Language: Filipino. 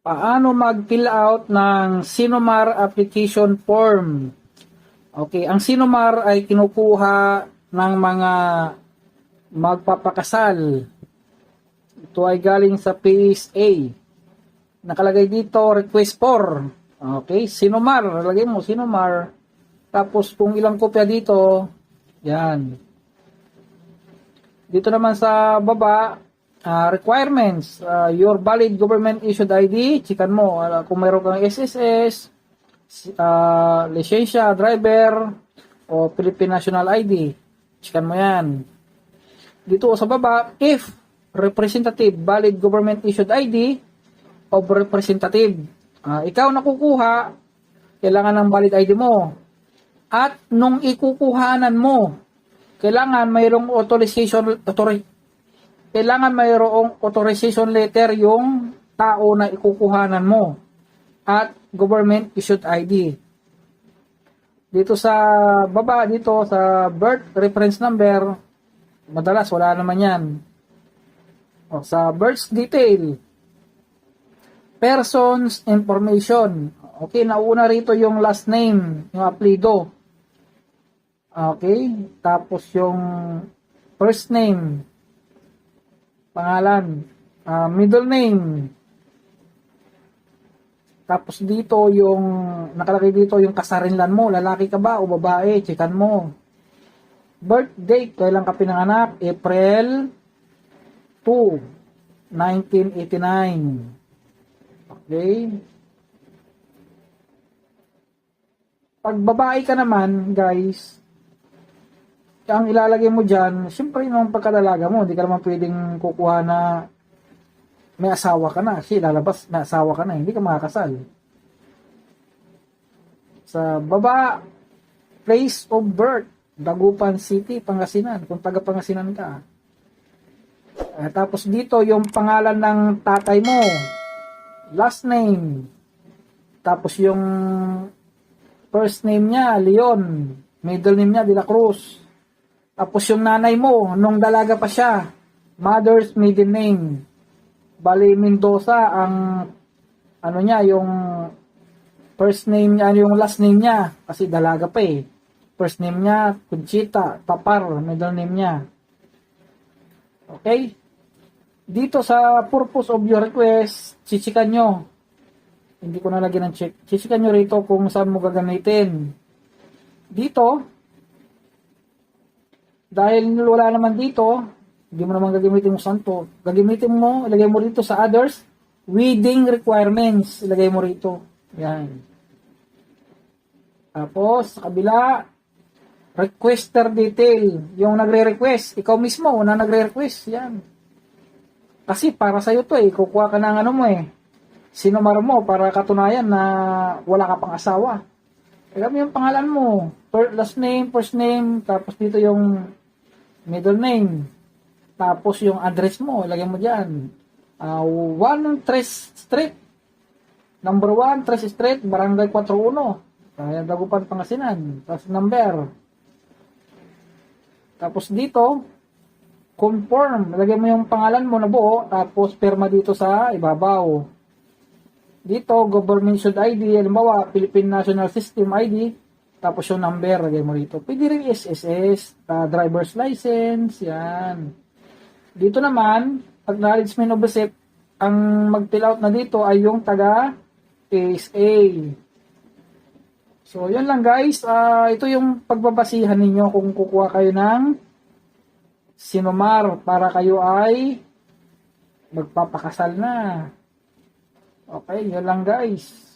Paano mag-fill out ng Sinomar application form? Okay, ang Sinomar ay kinukuha ng mga magpapakasal. Ito ay galing sa PSA. Nakalagay dito, request for. Okay, Sinomar. Lagay mo, Sinomar. Tapos, kung ilang kopya dito, yan. Dito naman sa baba, requirements. Your valid government issued ID. Chikan mo. Kung mayroon kang SSS, lisensya, driver, o Philippine National ID. Chikan mo yan. Dito sa baba, if representative, valid government issued ID of representative. Ikaw nakukuha, kailangan ng valid ID mo. At nung ikukuhanan mo, kailangan mayroong authorization letter yung tao na ikukuhanan mo at government issued ID. Dito sa baba, dito sa birth reference number, madalas wala naman yan. O, sa birth detail, person's information. Okay, nauna rito yung last name, yung apelyido. Okay, tapos yung first name, pangalan, middle name. Tapos dito yung, nakalagay dito yung kasarinlan mo, lalaki ka ba o babae, checkan mo. Birth date, kailan ka pinanganak? April 2, 1989. Okay. Pag babae ka naman, guys, ang ilalagay mo dyan, siyempre yung pagkadalaga mo, hindi ka naman pwedeng kukuha na may asawa ka na. Kasi lalabas, may asawa ka na, hindi ka makakasal. Sa baba, place of birth, Dagupan City, Pangasinan, kung taga Pangasinan ka. Tapos dito, yung pangalan ng tatay mo, last name, tapos yung first name niya, Leon, middle name niya, De La Cruz. Tapos yung nanay mo, nung dalaga pa siya, mother's maiden name. Bali, Mendoza, ang ano niya, yung first name niya, yung last name niya, kasi dalaga pa eh. First name niya, Conchita, Tapar, middle name niya. Okay? Dito sa purpose of your request, chichikan nyo. Hindi ko nalagyan ng check. Chichikan nyo rito kung saan mo gagamitin. Dito, dahil wala naman dito, hindi mo naman gagamitin mo santo. Gagamitin mo, ilagay mo rito sa others, wedding requirements. Ilagay mo rito. Yan. Tapos, sa kabila, requester detail. Yung nagre-request, ikaw mismo na nagre-request. Yan. Kasi para sa'yo to eh, kukuha ka ng ano mo eh. Sinomar mo para katunayan na wala ka pang asawa. Ilagay mo yung pangalan mo. Last name, first name, tapos dito yung middle name. Tapos yung address mo, ilagay mo dyan. 1 Tres Street. Number 1, Tres Street, Barangay 41. Kaya Dagupan, Pangasinan. Tapos number. Tapos dito, confirm. Ilagay mo yung pangalan mo na buo, tapos perma dito sa ibabaw. Dito, government issued ID, halimbawa, Philippine National System ID, tapos yung number, lagay mo dito. Pwede rin SSS, driver's license, yan. Dito naman, acknowledgement of receipt, ang mag-fill out na dito ay yung taga PSA. So, yun lang guys. Ito yung pagbabasihan ninyo kung kukuha kayo ng Sinomar para kayo ay magpapakasal na. Okay, yun lang guys.